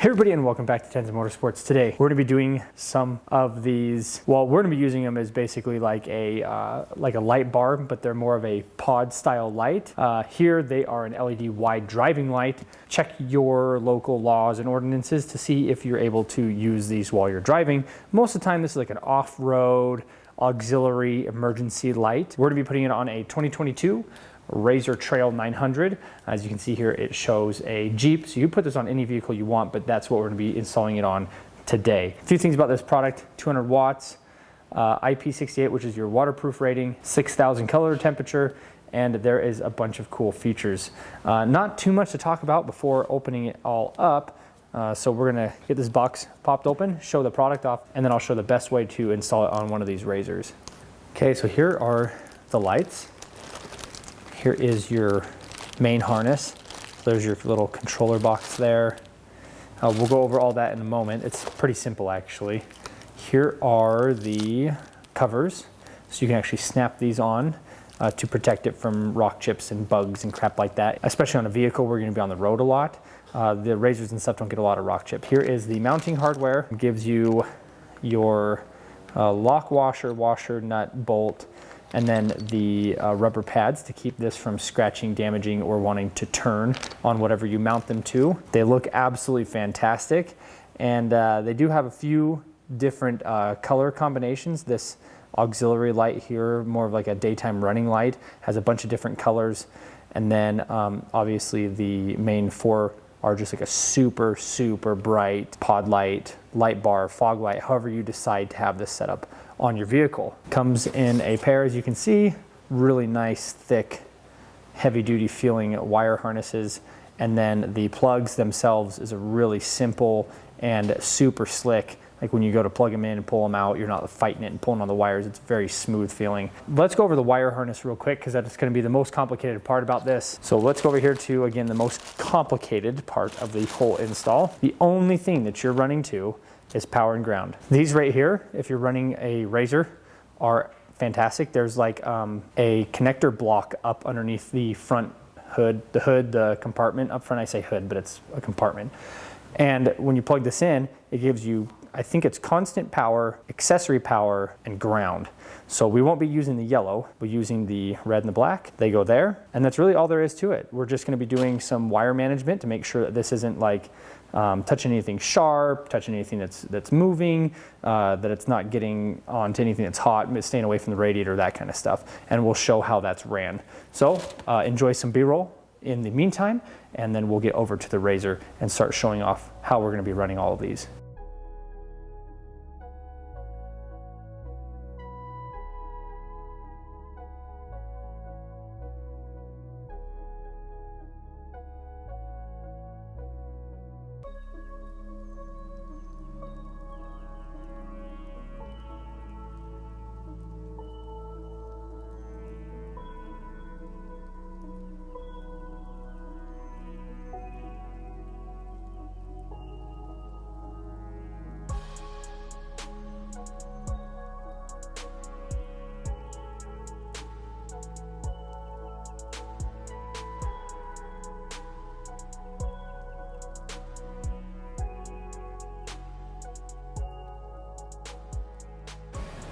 Hey everybody, and welcome back to Tenza Motorsports. Today we're going to be doing some of these. Well, we're going to be using them as basically like a light bar, but they're more of a pod style light. Here they are an LED wide driving light. Check your local laws and ordinances to see if you're able to use these while you're driving. Most of the time this is like an off-road auxiliary emergency light. We're going to be putting it on a 2022 RZR Trail 900. As you can see here, it shows a Jeep. So you put this on any vehicle you want, but that's what we're going to be installing it on today. A few things about this product: 200 watts, IP68, which is your waterproof rating, 6,000 color temperature, and there is a bunch of cool features. Not too much to talk about before opening it all up. So we're gonna get this box popped open, show the product off, and then I'll show the best way to install it on one of these RZRs. Okay, so here are the lights. Here is your main harness. There's your little controller box there. We'll go over all that in a moment. It's pretty simple actually. Here are the covers. So you can actually snap these on to protect it from rock chips and bugs and crap like that. Especially on a vehicle where you're gonna be on the road a lot. The RZRs and stuff don't get a lot of rock chip. Here is the mounting hardware. It gives you your lock washer, nut, bolt, and then the rubber pads to keep this from scratching, damaging, or wanting to turn on whatever you mount them to. They look absolutely fantastic, and they do have a few different color combinations. This auxiliary light here, more of like a daytime running light, has a bunch of different colors, and then obviously the main four are just like a super bright pod light, light bar, fog light, however you decide to have this set up on your vehicle. Comes in a pair, as you can see, really nice, thick, heavy-duty feeling wire harnesses, and then the plugs themselves is a really simple and super slick. Like when you go to plug them in and pull them out, you're not fighting it and pulling on the wires. It's very smooth feeling. Let's go over the wire harness real quick because that's going to be the most complicated part about this. So let's go over here to, again, the most complicated part of the whole install. The only thing that you're running to is power and ground. These right here, if you're running a RZR, are fantastic. There's like a connector block up underneath the front hood, the compartment up front. I say hood, but it's a compartment. And when you plug this in, it gives you, I think it's constant power, accessory power, and ground. So we won't be using the yellow, we're using the red and the black. They go there, and that's really all there is to it. We're just gonna be doing some wire management to make sure that this isn't like touching anything sharp, touching anything that's moving, that it's not getting onto anything that's hot, staying away from the radiator, that kind of stuff. And we'll show how that's ran. So enjoy some B-roll in the meantime, and then we'll get over to the RZR and start showing off how we're gonna be running all of these.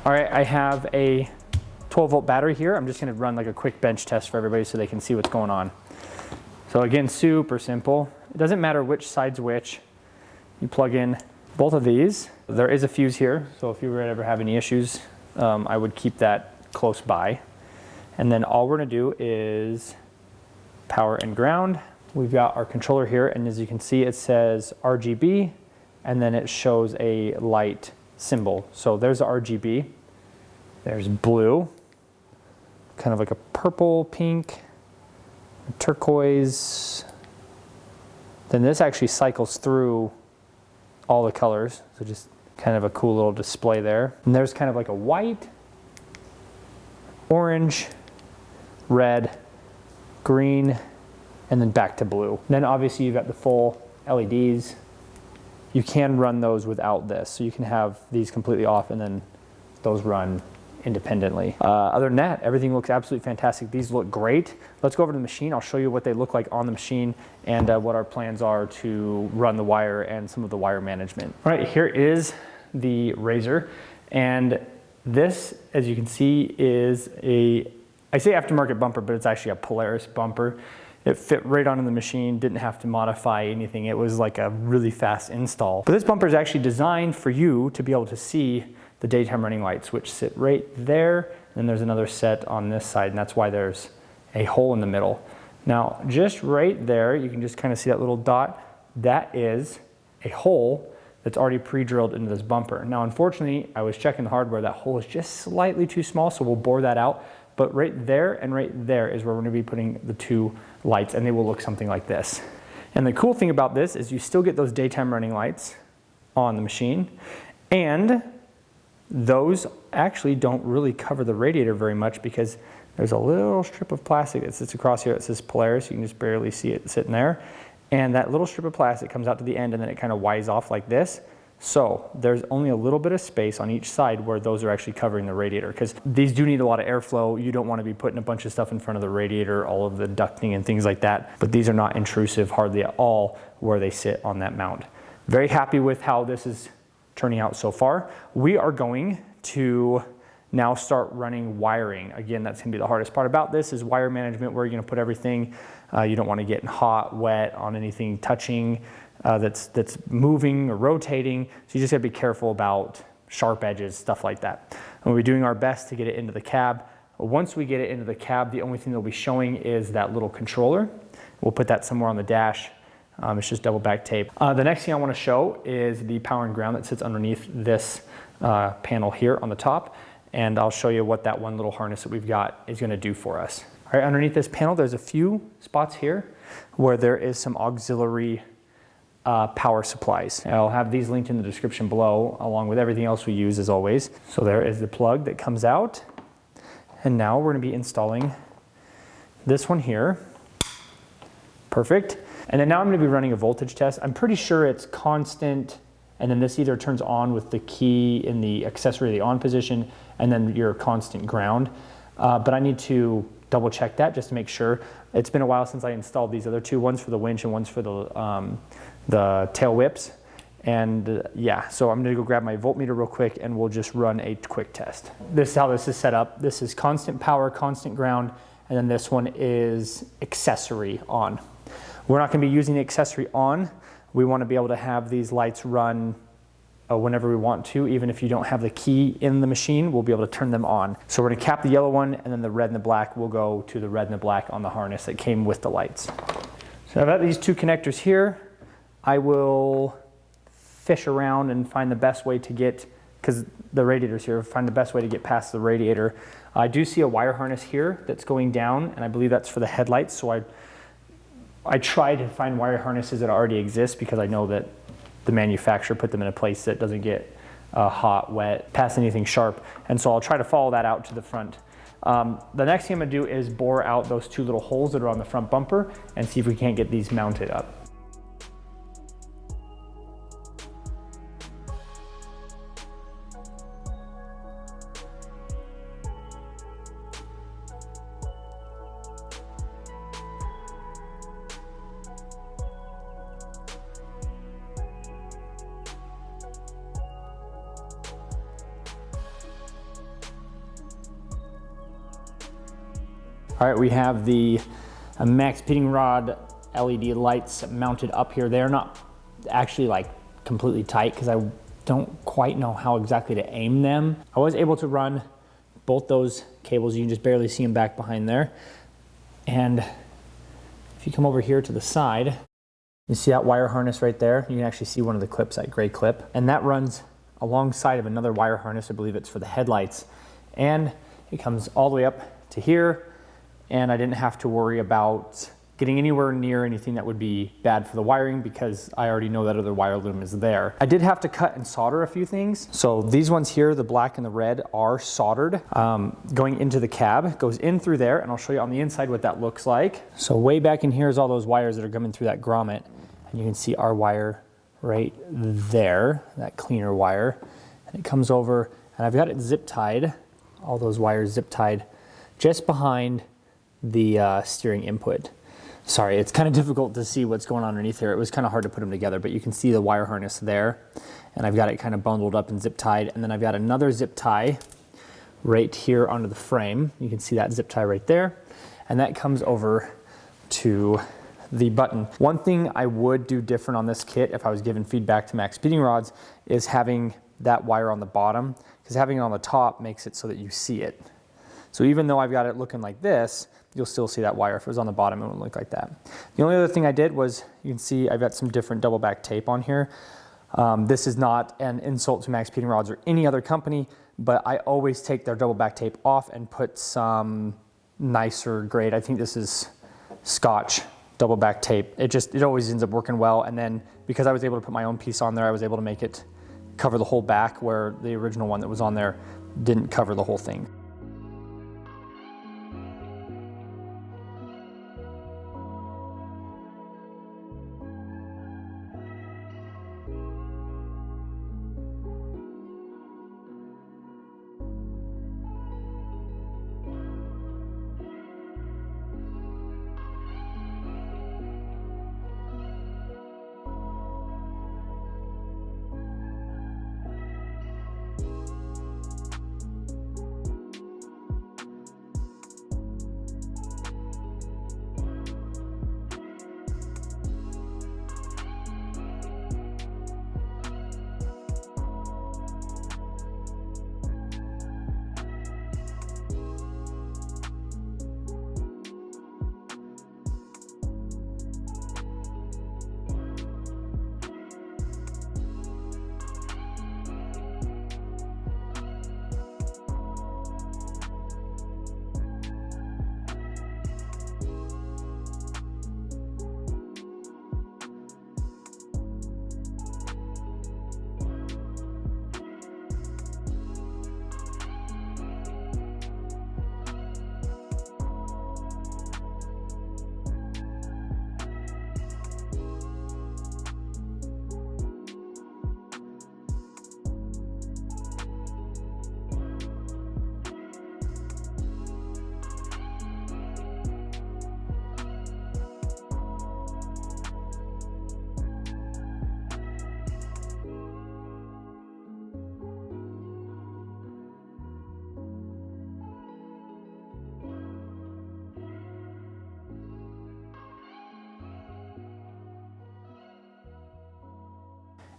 All right, I have a 12-volt battery here. I'm just gonna run like a quick bench test for everybody so they can see what's going on. So again, super simple. It doesn't matter which side's which. You plug in both of these. There is a fuse here, so if you were to ever have any issues, I would keep that close by. And then all we're gonna do is power and ground. We've got our controller here, and as you can see, it says RGB, and then it shows a light symbol. So there's the RGB, there's blue, kind of like a purple, pink, turquoise. Then this actually cycles through all the colors, so just kind of a cool little display there. And there's kind of like a white, orange, red, green, and then back to blue. And then obviously you've got the full LEDs. You can run those without this, so you can have these completely off and then those run independently. Other than that, everything looks absolutely fantastic. These look great. Let's go over to the machine. I'll show you what they look like on the machine and what our plans are to run the wire and some of the wire management. All right, here is the RZR, and this, as you can see, is I say aftermarket bumper, but it's actually a Polaris bumper. It fit right onto the machine, didn't have to modify anything. It was like a really fast install. But this bumper is actually designed for you to be able to see the daytime running lights, which sit right there. And there's another set on this side, and that's why there's a hole in the middle. Now, just right there, you can just kind of see that little dot. That is a hole that's already pre-drilled into this bumper. Now, unfortunately, I was checking the hardware. That hole is just slightly too small, so we'll bore that out. But right there and right there is where we're going to be putting the two lights, and they will look something like this. And the cool thing about this is you still get those daytime running lights on the machine, and those actually don't really cover the radiator very much because there's a little strip of plastic that sits across here that says Polaris. You can just barely see it sitting there. And that little strip of plastic comes out to the end, and then it kind of wides off like this. So there's only a little bit of space on each side where those are actually covering the radiator, because these do need a lot of airflow. You don't want to be putting a bunch of stuff in front of the radiator, all of the ducting and things like that. But these are not intrusive hardly at all where they sit on that mount. Very happy with how this is turning out so far. We are going to now start running wiring. Again, that's gonna be the hardest part about this is wire management, where you're gonna put everything. You don't want to get hot, wet on anything touching that's moving or rotating. So you just gotta be careful about sharp edges, stuff like that. And we're doing our best to get it into the cab. Once we get it into the cab, the only thing they'll be showing is that little controller. We'll put that somewhere on the dash. It's just double back tape. The next thing I want to show is the power and ground that sits underneath this panel here on the top. And I'll show you what that one little harness that we've got is going to do for us. All right, underneath this panel, there's a few spots here where there is some auxiliary power supplies. And I'll have these linked in the description below, along with everything else we use as always. So there is the plug that comes out. And now we're going to be installing this one here. Perfect. And then now I'm going to be running a voltage test. I'm pretty sure it's constant, and then this either turns on with the key in the accessory, the on position, and then your constant ground. But I need to double check that just to make sure. It's been a while since I installed these other two, one's for the winch and one's for the tail whips. And yeah, so I'm gonna go grab my voltmeter real quick and we'll just run a quick test. This is how this is set up. This is constant power, constant ground, and then this one is accessory on. We're not gonna be using the accessory on. We wanna be able to have these lights run whenever we want to. Even if you don't have the key in the machine, we'll be able to turn them on. So we're gonna cap the yellow one, and then the red and the black will go to the red and the black on the harness that came with the lights. So I've got these two connectors here. I will fish around and find the best way to get, because the radiator's here, find the best way to get past the radiator. I do see a wire harness here that's going down, and I believe that's for the headlights. So I try to find wire harnesses that already exist, because I know that the manufacturer put them in a place that doesn't get hot, wet, past anything sharp. And so I'll try to follow that out to the front. The next thing I'm gonna do is bore out those two little holes that are on the front bumper and see if we can't get these mounted up. All right, we have the Mapeedingrod LED lights mounted up here. They're not actually like completely tight because I don't quite know how exactly to aim them. I was able to run both those cables. You can just barely see them back behind there. And if you come over here to the side, you see that wire harness right there. You can actually see one of the clips, that gray clip. And that runs alongside of another wire harness. I believe it's for the headlights. And it comes all the way up to here. And I didn't have to worry about getting anywhere near anything that would be bad for the wiring, because I already know that other wire loom is there. I did have to cut and solder a few things. So these ones here, the black and the red, are soldered. Going into the cab, goes in through there, and I'll show you on the inside what that looks like. So way back in here is all those wires that are coming through that grommet. And you can see our wire right there, that cleaner wire. And it comes over, and I've got it zip tied all those wires zip tied just behind the steering input. Sorry, it's kind of difficult to see what's going on underneath here. It was kind of hard to put them together, but you can see the wire harness there. And I've got it kind of bundled up and zip tied. And then I've got another zip tie right here onto the frame. You can see that zip tie right there. And that comes over to the button. One thing I would do different on this kit if I was giving feedback to Max Speeding Rods is having that wire on the bottom, because having it on the top makes it so that you see it. So even though I've got it looking like this, you'll still see that wire. If it was on the bottom, it wouldn't look like that. The only other thing I did was, you can see I've got some different double back tape on here. This is not an insult to Max Speeding Rods or any other company, but I always take their double back tape off and put some nicer grade. I think this is Scotch double back tape. It always ends up working well. And then because I was able to put my own piece on there, I was able to make it cover the whole back, where the original one that was on there didn't cover the whole thing.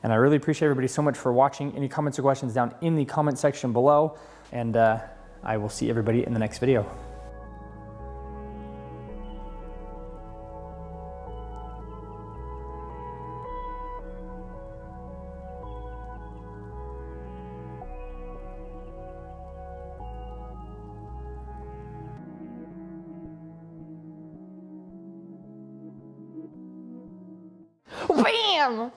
And I really appreciate everybody so much for watching. Any comments or questions down in the comment section below. And I will see everybody in the next video. Bam!